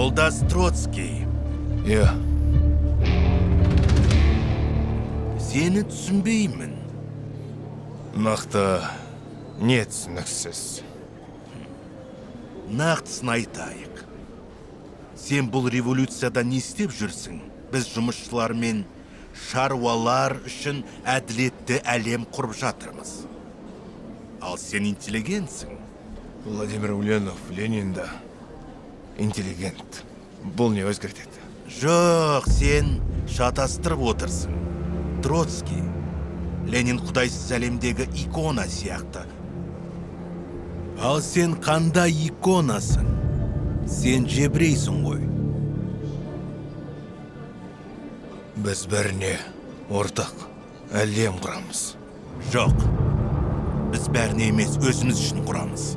Жолдас Троцкий. Иә. Сені түсінбеймін. Нақты не түсініксіз? Нақтысын айтайық. Сен бұл революцияда не істеп жүрсің? Біз жұмысшылар мен шаруалар үшін әділетті әлем құрып жатырмыз. Ал сен интеллигентсің. Владимир Ульянов Ленинда интеллигент. Бұл не өзгертеді? Жоқ, сен шатастырып отырсың. Троцкий, Ленин құдайсыз әлемдегі икона сияқты. Ал сен қандай иконасың? Сен жебірейсің ғой. Біз бәріне ортақ әлем құрамыз. Жоқ, біз бәріне емес өзіміз үшін құрамыз.